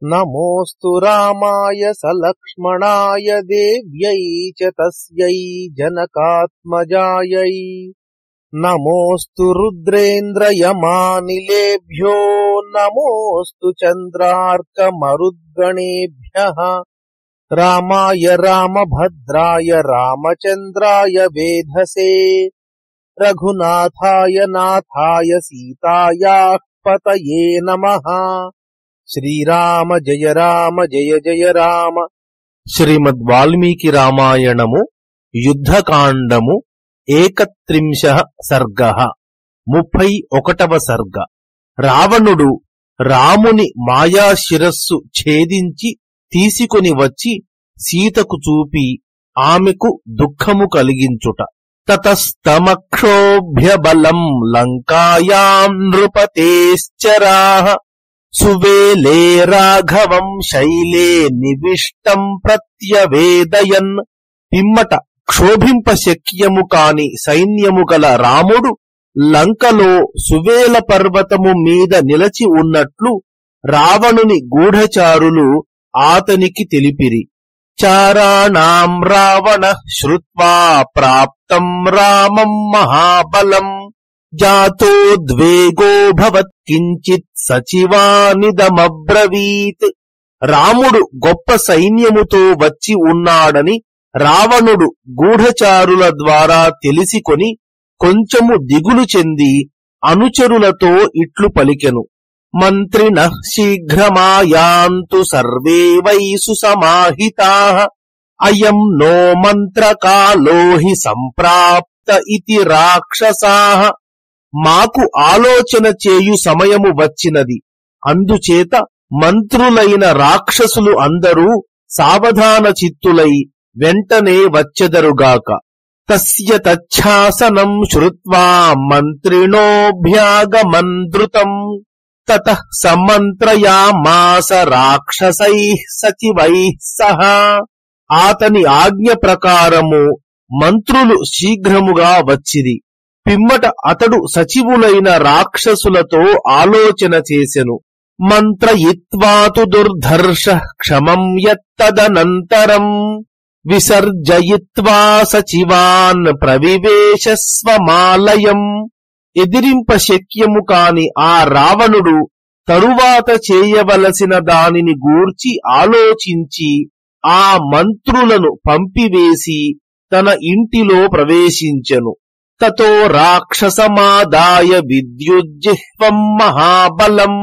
నమోస్తు రామాయ సలక్ష్మణాయ దేవ్యై చ తస్యై జనకాత్మజాయై. నమోస్తు రుద్రేంద్రయమానిలేభ్యో నమోస్తు చంద్రార్కమరుద్గణేభ్యః. రామాయ రామభద్రాయ రామచంద్రాయ వేధసే. రఘునాథాయ నాథాయ సీతాయాః పతయే నమః. శ్రీరామ జయ రామ జయ జయ రామ. శ్రీమద్ వాల్మీకి రామాయణము యుద్ధకాండము 31 సర్గః. 31వ సర్గ. రావణుడు రాముని మాయాశిరస్సు ఛేదించి తీసుకొని వచ్చి సీతకు చూపి ఆమెకు దుఃఖము కలిగించుట. తతస్తమక్షోభ్య బలం లంకాయాం నృపతేశ్చరాః. సువేలే రాఘవం శైలే నివిష్టం ప్రత్యవేదయన్. పిమ్మట క్షోభింప శక్యము కాని సైన్యము గల రాముడు లంకలో సువేల పర్వతము మీద నిలచి ఉన్నట్లు రావణుని గూఢచారులు ఆతనికి తెలిపిరి. చారాణాం రావణ శ్రుత్వా ప్రాప్తం రామం మహాబలం. జాతోద్వేగోభవత్ కించిత్ సచివానిదమబ్రవీత్. రాముడు గొప్ప సైన్యముతో వచ్చి ఉన్నాడని రావణుడు గూఢచారుల ద్వారా తెలిసికొని కొంచెము దిగులు చెంది అనుచరులతో ఇట్లు పలికెను. మంత్రిణః శీఘ్రమాయాంతు సర్వే వై సుసమాహితాః. అయం నో మంత్రకాలో హి సంప్రాప్త ఇతి రాక్షసాః. మాకు ఆలోచన చేయు సమయము వచ్చినది, అందుచేత మంత్రులైన రాక్షసులు అందరూ సావధాన చిత్తులై వెంటనే వచ్చెదరుగాక. తస్య తచ్ఛాసనం శ్రుత్వా మంత్రిణోభ్యాగమన్ ద్రుతం. తతః సమంత్రయామాస రాక్షసైః సచివైః సహ. ఆతని ఆజ్ఞ ప్రకారము మంత్రులు శీఘ్రముగా వచ్చిరి. పిమ్మట అతడు సచివులైన రాక్షసులతో ఆలోచన చేసెను. మంత్రయిత్వాతు దుర్ధర్ష క్షమం యత్తదనంతరం. విసర్జయిత్వా సచివాన్ ప్రవివేశ స్వమాలయం. ఎదిరింప శక్యము కాని ఆ రావణుడు తరువాత చేయవలసిన దానిని గూర్చి ఆలోచించి ఆ మంత్రులను పంపివేసి తన ఇంటిలో ప్రవేశించెను. తతో రాక్షసమాదాయ విద్యుజ్జిహ్వం మహాబలం.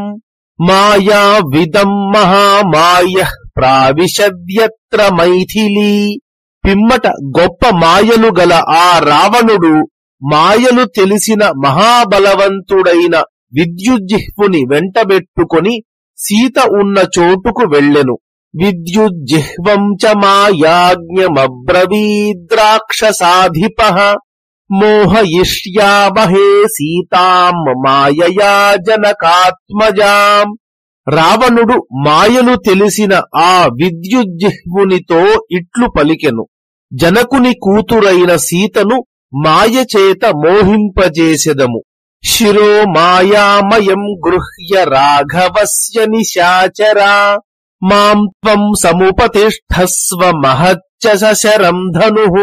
మాయావిదం మహామాయః ప్రావిశద్యత్ర మైథిలీ. పిమ్మట గొప్ప మాయలు గల ఆ రావణుడు మాయలు తెలిసిన మహాబలవంతుడైన విద్యుజ్జిహ్వుని వెంటబెట్టుకొని సీత ఉన్న చోటుకు వెళ్ళెను. విద్యుజ్జిహ్వం చ మాయాజ్ఞమబ్రవీద్రాక్షసాధిపః. మోహయిష్యామహే సీతాం మాయయా జనకాత్మజాం. రావణుడు మాయలు తెలిసిన ఆ విద్యుజ్జిహ్వునితో ఇట్లు పలికెను. జనకుని కూతురైన సీతను మాయచేత మోహింపజేసెదము. శిరో మాయామయం గృహ్య రాఘవస్య నిశాచరా. మాం త్వం సముపతిష్ఠస్వ మహచ్చ సశరం ధనుః.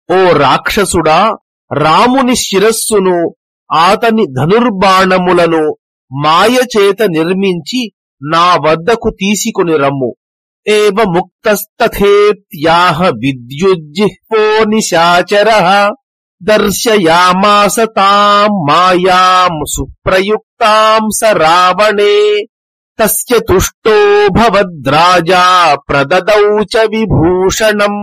ఓ రాక్షసుడా, రాముని శిరస్సును ఆతని ధనుర్బాణములను మాయచేత నిర్మించి నా వద్దకు తీసుకుని రమ్ము. ఏవముక్తస్తథేత్యాహ విద్యుజ్జిహ్వో నిశాచరః. దర్శయామాస తాం మాయాం సుప్రయుక్తాం స రావణే. తస్య తుష్టో భవద్రాజా ప్రదదౌ చ విభూషణం.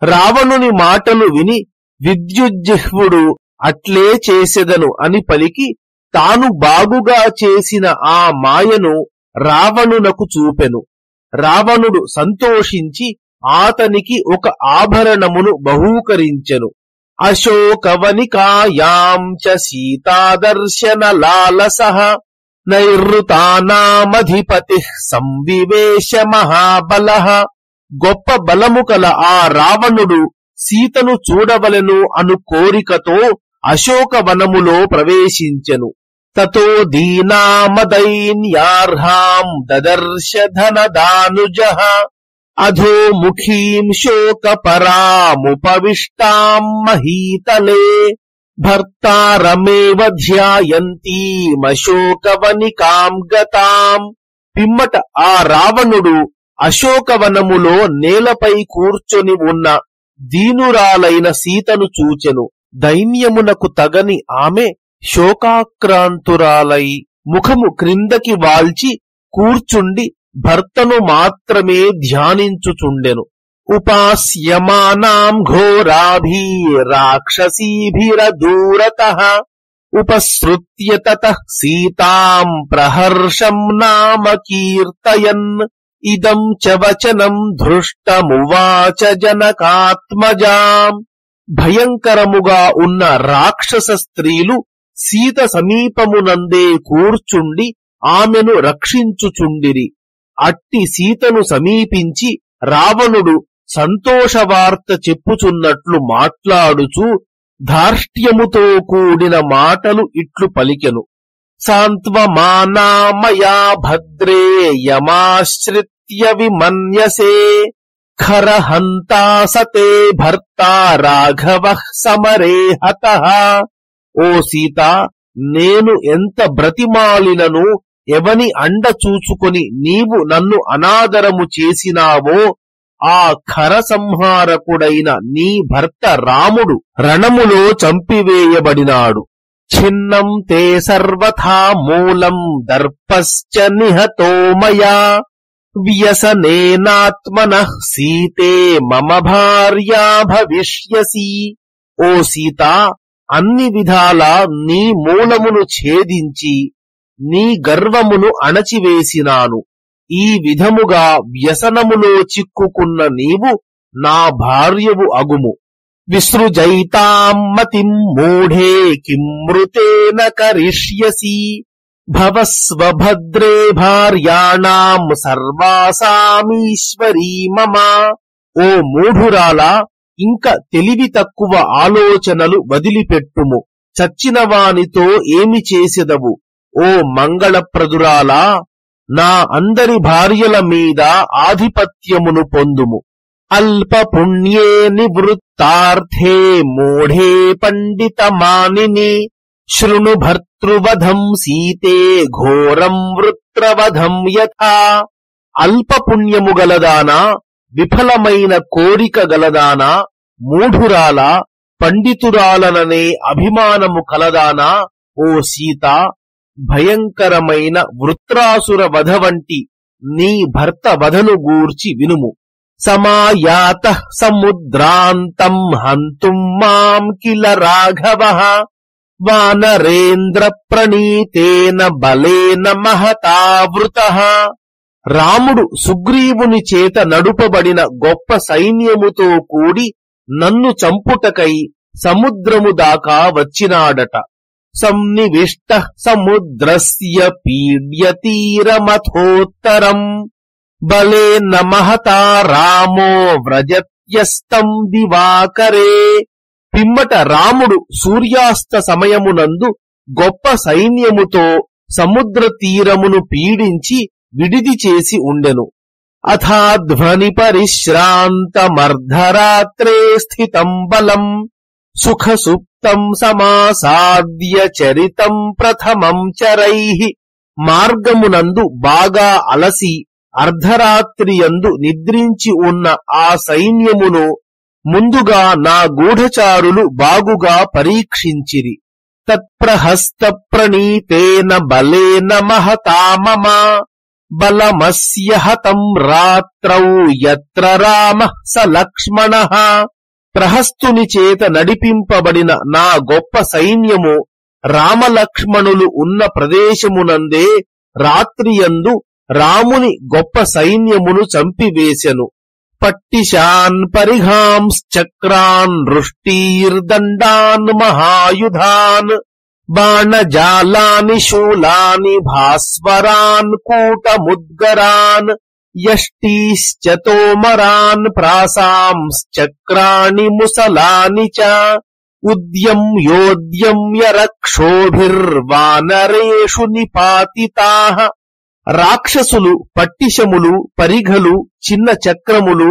రావణుని మాటలు విని విద్యుజ్జిహ్వుడు అట్లే చేసెదను అని పలికి తాను బాగుగా చేసిన ఆ మాయను రావణునకు చూపెను. రావణుడు సంతోషించి ఆతనికి ఒక ఆభరణమును బహూకరించెను. అశోకవనికాయాం చ సీతాదర్శన లాలసః. నైర్ఋతానామధిపతిః సంవివేశ మహాబలః. గొప్ప బలము కల ఆ రావణుడు సీతను చూడవలెను అను కోరికతో అశోకవనములో ప్రవేశించెను. తతో దీనామదైన్యార్హాం దదర్శ ధనదానుజః అధోముఖీం శోకపరాముపవిష్టాం మహీతలే భర్తారమేవ ధ్యాయంతీమశోకవనికాం గతాం. పిమ్మట ఆ రావణుడు అశోకవనములో నేలపై కూర్చొని ఉన్న దీనురాలైన సీతను చూచెను. దైన్యమునకు తగని ఆమె శోకాక్రాంతురాలై ముఖము క్రిందకి వాల్చి కూర్చుండి భర్తను మాత్రమే ధ్యానించుచుండెను. ఉపాస్యమానాం ఘోరాభి రాక్షసీభిరదూరతః ఉపసృత్య తతః సీతాం ప్రహర్షం నామ కీర్తయన్ ఇదం చ వచనం ధృష్టమువాచ జనకాత్మజాం. భయంకరముగా ఉన్న రాక్షస స్త్రీలు సీత సమీపమునందే కూర్చుండి ఆమెను రక్షించుచుండిరి. అట్టి సీతను సమీపించి రావణుడు సంతోషవార్త చెప్పుచున్నట్లు మాట్లాడుచూ ధార్ష్ట్యముతో కూడిన మాటలు ఇట్లు పలికెను. సాంత్వమానామయా భద్రే యమాశ్రిత్య విమన్యసే ఖరహంతా సతే భర్తా రాఘవః సమరే హతః. ఓ సీత, నేను ఎంత బ్రతిమాలినను ఎవని అండ చూచుకొని నీవు నన్ను అనాదరము చేసినావో ఆ ఖర సంహారకుడైన నీ భర్త రాముడు రణములో చంపివేయబడినాడు. ఛిన్నం తే సర్వథా మూలం దర్పశ్చ నిహతో మయా వ్యసనేనాత్మనః సీతే మమ భార్యా భవిష్యసి. ఓ సీత, అన్ని విధాలా నీ మూలమును ఛేదించి నీ గర్వమును అణచివేసినాను. ఈ విధముగా వ్యసనములో చిక్కుకున్న నీవు నా భార్యవు అగుము. విసృజైతాం మతిం మూఢే కిమృతేన కరిష్యసి భవస్వ భద్రే భార్యాణాం సర్వాసామీశ్వరీ మమ. ఓ మూఢురాలా, ఇంక తెలివి తక్కువ ఆలోచనలు వదిలిపెట్టుము. చచ్చినవానితో ఏమి చేసెదవు? ఓ మంగళప్రదురాలా, నా అందరి భార్యల మీద ఆధిపత్యమును పొందుము. అల్ప పుణ్యే నివృత్తార్థే మూఢే పండిత మానిని శృణు భర్తృవధం సీతే ఘోరం వృత్రవధం యథా. అల్ప పుణ్యము గలదానా, విఫలమైన కోరిక గలదానా, మూఢురాలా, పండితురాలననే అభిమానము కలదానా, ఓ సీత, భయంకరమైన వృత్రాసుర వధ వంటి నీ భర్త వధను గూర్చి వినుము. సమాయాతః సముద్రాంతం హంతుం మాం కిల రాఘవః వానరేంద్ర ప్రణీతేన బలేన మహతావృతః. రాముడు సుగ్రీవుని చేత నడుపబడిన గొప్ప సైన్యముతో కూడి నన్ను చంపుటకై సముద్రము దాకా వచ్చినాడట. సంనివిష్ట సముద్రస్య పీడ్యతీరమథోత్తరం బలేన మహతా రామో వ్రజత్యస్తం దివాకరే. పిమ్మట రాముడు సూర్యాస్త సమయమునందు గొప్ప సైన్యముతో సముద్ర తీరమును పీడించి విడిది చేసి ఉండెను. అథాధ్వని పరిశ్రాంతమర్ధరాత్రే స్థితం బలం సుఖ సుప్తం సమాసాద్య చరితం ప్రథమం చరైః. మార్గమునందు బాగా అలసి అర్ధరాత్రియందు నిద్రించి ఉన్న ఆ సైన్యమును ముందుగా నా గూఢచారులు బాగుగా పరీక్షించిరి. తత్ప్రహస్త ప్రణీతేన బలేన మహతా మమ బలమస్య హతం రాత్రౌ యత్ర రామః స లక్ష్మణః. ప్రహస్తుని చేత నడిపింపబడిన నా గొప్ప సైన్యము రామలక్ష్మణులు ఉన్న ప్రదేశమునందే రాత్రియందు రాముని గొప్ప సైన్యమును చంపివేశెను. పట్టిశాన్ పరిఘాంశ్చక్రాన్ వృష్టీర్దండాన్ మహాయుధాన్ బాణజాలాని శూలాని భాస్వరాన్ కూటముద్గరాన్ యష్టీశ్చ తోమరాన్ ప్రాసాంశ్చక్రాణి ముసలాని చ. ఉద్యమ్యోద్యమ్య రక్షోభిర్వానరేషు నిపాతితాః. రాక్షసులు పట్టిశములు, పరిఘలు, చిన్న చక్రములు,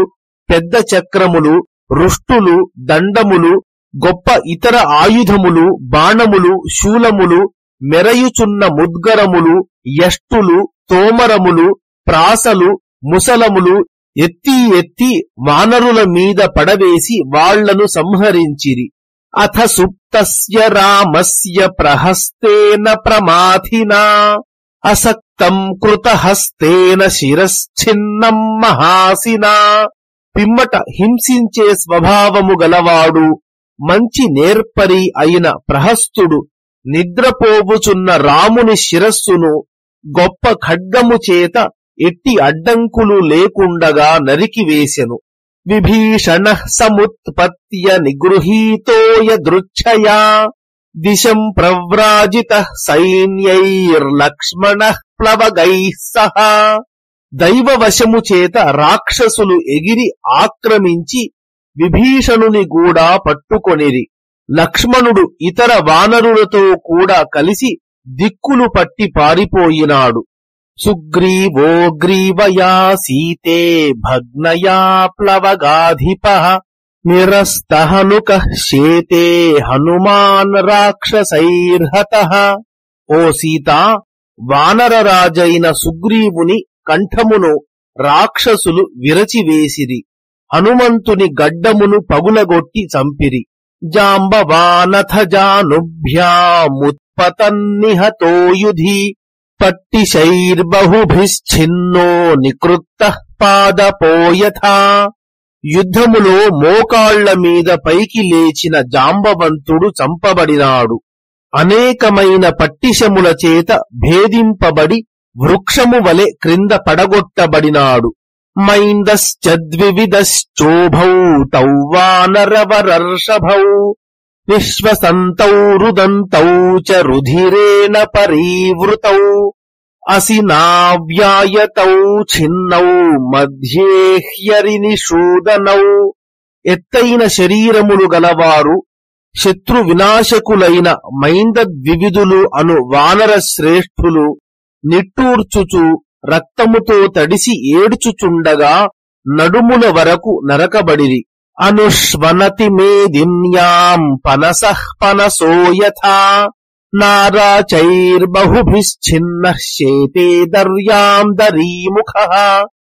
పెద్ద చక్రములు, రుష్టులు, దండములు, గొప్ప ఇతర ఆయుధములు, బాణములు, శూలములు, మెరయుచున్న ముద్గరములు, యష్టులు, తోమరములు, ప్రాసలు, ముసలములు ఎత్తి ఎత్తి వానరుల మీద పడవేసి వాళ్లను సంహరించిరి. అథ సుప్తస్య రామస్య ప్రహస్తేన ప్రమాథినా అసక్తం కృతహస్తేన శిరశ్చిన్నం మహాసినా. పిమ్మట హింసించే స్వభావము గలవాడు మంచి నేర్పరి అయిన ప్రహస్తుడు నిద్రపోవుచున్న రాముని శిరస్సును గొప్ప ఖడ్గము చేత ఎట్టి అడ్డంకులు లేకుండగా నరికివేసెను. విభీషణః సముత్పత్య నిగృహీతోయ దృచ్ఛయా దిశం ప్రవ్రాజితః సైన్యైర్లక్ష్మణః ప్లవగైః సహా. దైవవశము చేత రాక్షసులు ఎగిరి ఆక్రమించి విభీషణుని కూడా పట్టుకొనిరి. లక్ష్మణుడు ఇతర వానరులతో కూడా కలిసి దిక్కులు పట్టి పారిపోయినాడు. సుగ్రీవో గ్రీవయా సీతే భగ్నయా ప్లవగాధిపః నిరస్తహనుకః శేతే హనుమాన్ రాక్షసైర్హతః. ఓ సీత, వానరరాజైన సుగ్రీవుని కంఠమును రాక్షసులు విరచివేసిరి. హనుమంతుని గడ్డమును పగులగొట్టి చంపిరి. జాంబవానథ జానుభ్యాముత్పతన్నిహతో యుధి పట్టిశైర్బహుభిశ్చిన్నో నికృత్తః పాదపోయథా. యుద్ధములో మోకాళ్ల మీద పైకి లేచిన జాంబవంతుడు చంపబడినాడు. అనేకమైన పట్టిశముల చేత భేదింపబడి వృక్షము వలె క్రింద పడగొట్టబడినాడు. మైందశ్చద్వివిధశ్చోభౌ తౌ వానరవరర్షభౌ నిశ్వసంతౌ రుదంతౌ చ రుధిరేణ పరీవృతౌ అసినావ్యాయతౌ ఛిన్నౌ మధ్యే హ్యరినిషూదనౌ. ఎత్తైన శరీరములు గలవారు శత్రు వినాశకులైన మైందద్వివిధులు అను వానర శ్రేష్ఠులు నిట్టూర్చుచు రక్తముతో తడిసి ఏడ్చుచుండగా నడుముల వరకు నరకబడిరి. అనుష్వనతి మేదిన్యాం పనసః పనసో యథా నారాచైర్బహుభిశ్చిన్నః శేతే దర్యాం దరీముఖః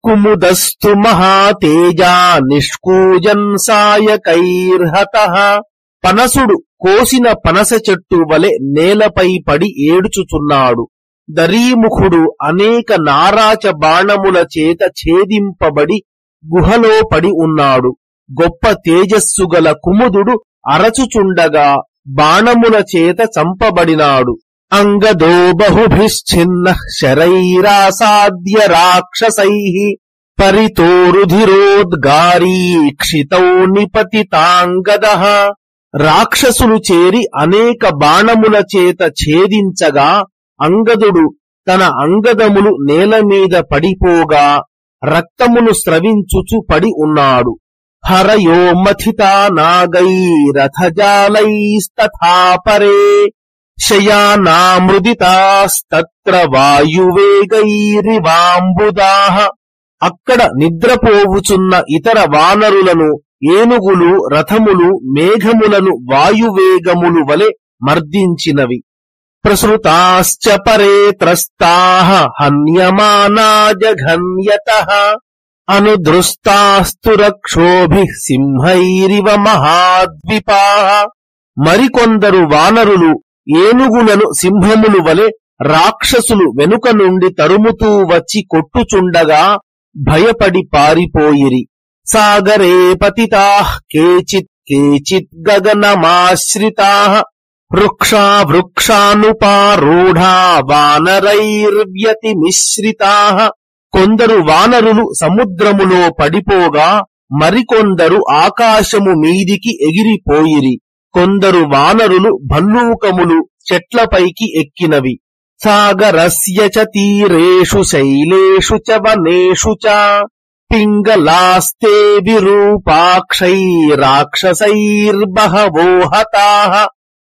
కుముదస్తు మహాతేజా నిష్కూజన్ సాయకైర్హతః. పనసుడు కోసిన పనస చెట్టు వలె నేలపై పడి ఏడ్చుచున్నాడు. దరీముఖుడు అనేక నారాచ బాణముల చేత ఛేదింపబడి గుహలో పడి ఉన్నాడు. గొప్ప తేజస్సు గల కుముదుడు అరచుచుండగా బాణముల చేత చంపబడినాడు. అంగదో బహుభిశ్చిన్నః శరైరాసాద్య రాక్షసైః పరితో రుధిరోద్గారీ క్షితౌ నిపతితాంగదః. రాక్షసులు చేరి అనేక బాణముల చేత ఛేదించగా అంగదుడు తన అంగదములు నేలమీద పడిపోగా రక్తమును స్రవించుచు పడి ఉన్నాడు. హరయో మథితా నాగైరథజాలైస్తథా పరే శయానామృదితాస్తత్ర వాయువేగైరివాంబుదాః. అక్కడ నిద్రపోవుచున్న ఇతర వానరులను ఏనుగులు, రథములు, మేఘములను వాయువేగములు వలె మర్దించినవి. ప్రసృతాశ్చ పరే త్రస్తాః హన్యమానా జఘన్యతః అనుదృస్తాస్తు రక్షోభిః సింహైరివ మహాద్విపాః. మరికొందరు వానరులు ఏనుగులను సింహములు వలె రాక్షసులు వెనుక నుండి తరుముతూ వచ్చి కొట్టుచుండగా భయపడి పారిపోయిరి. సాగరే పతితాః కేచిత్ కేచిత్ గగనమాశ్రితాః వృక్షా వృక్షానుపారూఢా వానరైర్వ్యతిమిశ్రితాః. కొందరు వానరులు సముద్రములో పడిపోగా మరికొందరు ఆకాశము మీదికి ఎగిరిపోయిరి. కొందరు వానరులు భల్లూకములు చెట్లపైకి ఎక్కినవి. సాగరస్య చ తీరేషు శైలేషు చ వనేషు చ పింగళాస్తే విరూపాక్షైరాక్షసైర్బహవో హతాః.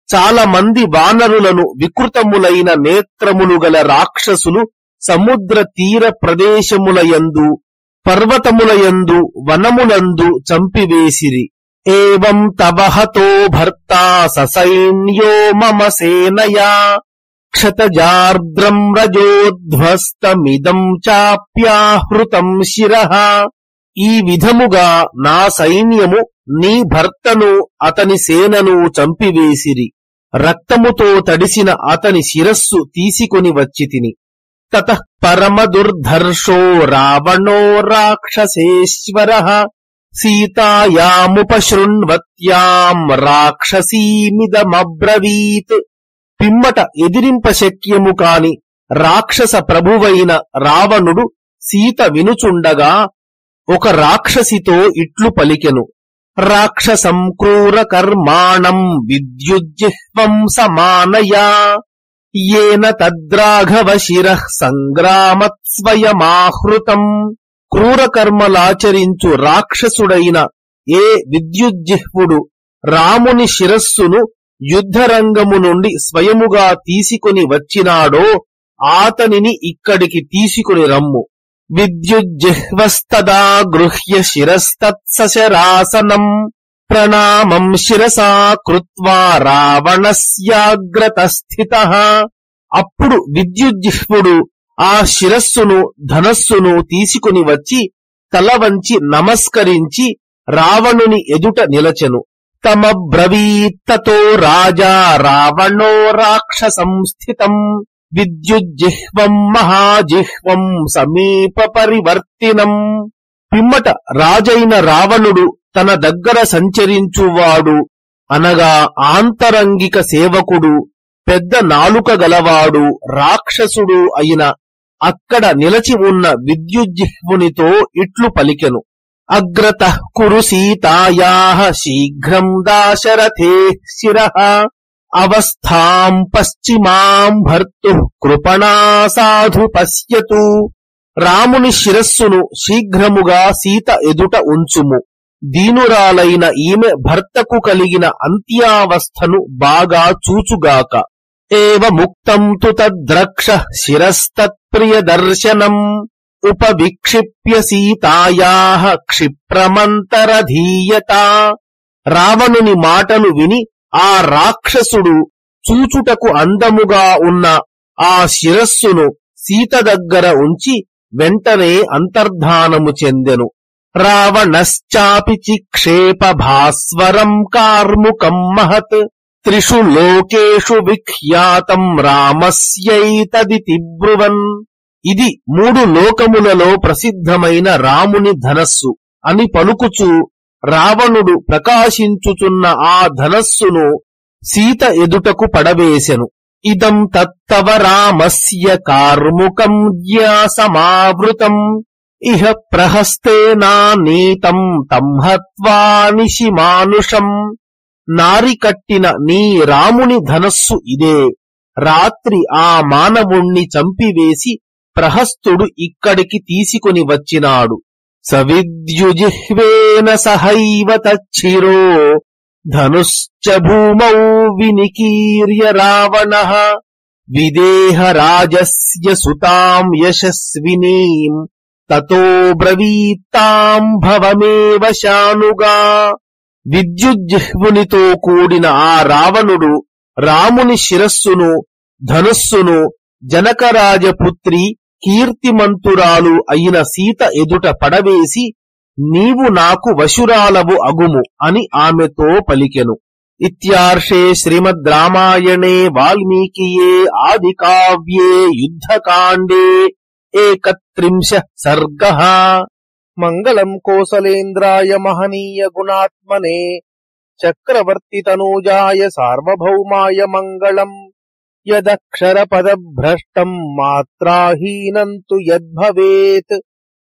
చాలా మంది వానరులను వికృతములైన నేత్రములు గల రాక్షసులు సముద్ర తీర ప్రదేశములయందు, పర్వతములయందు, వనములందు చంపివేసిరి. ఏవం తవ హతో భర్తా ససైన్యో మమ సేనయా క్షతజార్ద్రం రజోధ్వస్తమిదం చాప్యాహృతం శిరః. ఈ విధముగా నా సైన్యము నీ భర్తను అతని సేనను చంపివేసిరి. రక్తముతో తడిసిన అతని శిరస్సు తీసుకొని వచ్చితిని. తతః పరమదుర్ధర్షో రావణో రాక్షసేశ్వరః సీతాయాముపశృణ్వత్యాం రాక్షసీమిదమబ్రవీత్. పిమ్మట ఎదిరింపశక్యము కాని రాక్షస ప్రభువైన రావణుడు సీత వినుచుండగా ఒక రాక్షసితో ఇట్లు పలికెను. రాక్షసం క్రూర కర్మాణం విద్యుజ్జిహ్వం సమానయా యేన తద్రాఘవ శిరః సంగ్రామత్ స్వయమాహృతం. క్రూరకర్మలాచరించు రాక్షసుడైన ఏ విద్యుజ్జిహ్వుడు రాముని శిరస్సును యుద్ధరంగము నుండి స్వయముగా తీసుకొని వచ్చినాడో ఆతనిని ఇక్కడికి తీసుకుని రమ్ము. విద్యుజ్జిహ్వస్తదా గృహ్య శిరస్తత్సశరాసనం ప్రణామం శిరసా కృత్వా రావణస్యాగ్రతస్థితః. అప్పుడు విద్యుజ్జిహ్వుడు ఆ శిరస్సును ధనస్సును తీసుకుని వచ్చి తల వంచి నమస్కరించి రావణుని ఎదుట నిలచెను. తమబ్రవీత్తతో రాజా రావణో రాక్షసం స్థితం విద్యుజ్జిహ్వం మహాజిహ్వం సమీప పరివర్తినం. పిమ్మట రాజైన రావణుడు తన దగ్గర సంచరించువాడు అనగా ఆంతరంగిక సేవకుడు, పెద్ద నాలుక గలవాడు, రాక్షసుడు అయిన అక్కడ నిలచి ఉన్న విద్యుజ్జిహ్వునితో ఇట్లు పలికెను. అగ్రతః కురు సీతాయాః శీఘ్రం దాశరథేః శిరః అవస్థాం పశ్చిమాం భర్తుః కృపణా సాధు పశ్యతు. రాముని శిరస్సును శీఘ్రముగా సీత ఎదుట ఉంచుము. దీనురాలైన ఈమె భర్తకు కలిగిన అంత్యావస్థను బాగా చూచుగాక. ఏవముక్తం తు తద్రక్షః శిరస్తత్ప్రియదర్శనం ఉపవిక్షిప్య సీతాయాః క్షిప్రమంతరధీయత. రావణుని మాటలు విని ఆ రాక్షసుడు చూచుటకు అందముగా ఉన్న ఆ శిరస్సును సీత దగ్గర ఉంచి వెంటనే అంతర్ధానము చెందెను. రావణశ్చాపి చిక్షేప భాస్వరం కార్ముకం మహత్ త్రిషు లోకేషు విఖ్యాతం రామస్యైతదితి బ్రువన్. ఇది 3 లోకములలో ప్రసిద్ధమైన రాముని ధనస్సు అని పలుకుచూ రావణుడు ప్రకాశించుచున్న ఆ ధనస్సును సీత ఎదుటకు పడవేశెను. ఇదం తత్తవ రామస్య కార్ముకం జ్ఞాసమావృతం ఇహ ప్రహస్తేనానీతం తం హత్వా నిశిమానుషం. నారి కట్టిన నీ రాముని ధనస్సు ఇదే. రాత్రి ఆ మానవుణ్ణి చంపివేసి ప్రహస్తుడు ఇక్కడికి తీసుకొని వచ్చినాడు. సవిద్యుజిహ్వేన సహైవ తచ్చిరో ధనుశ్చ భూమౌ వినికీర్య రావణః విదేహ రాజస్య సుతాం యశస్వినీం తతో బ్రవీత్తాం భవమేవ శానుగా. విద్యుజ్జిహ్వునితో కూడిన ఆ రావణుడు రాముని శిరస్సును ధనుస్సును జనకరాజపుత్రి కీర్తిమంతురాలు అయిన సీత ఎదుట పడవేసి నీవు నాకు వశురాలవు అగుము అని ఆమెతో పలికెను. ఇత్యార్షే శ్రీమద్ రామాయణే వాల్మీకియే ఆదికావ్యే యుద్ధకాండే 31 సర్గః. మంగళం కోసలేంద్రాయ మహనీయ గుణాత్మనే చక్రవర్తి తనూజాయ సార్వభౌమాయ మంగళం. యదక్షరపదభ్రష్టం మాత్రాహీనం తు యద్భవేత్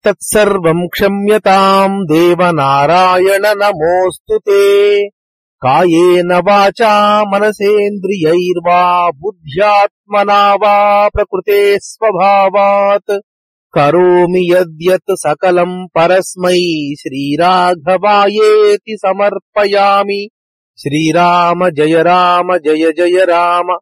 తత్సర్వం క్షమ్యతాం దేవనారాయణ నమోస్తుతే. కాయేన వాచా మనసేంద్రియైర్వా బుద్ధ్యాత్మనా వా ప్రకృతే స్వభావాత్ కరోమి యద్యత్ సకలం పరస్మై శ్రీరాఘవాయేతి సమర్పయామి. శ్రీరామ జయ జయ రామ.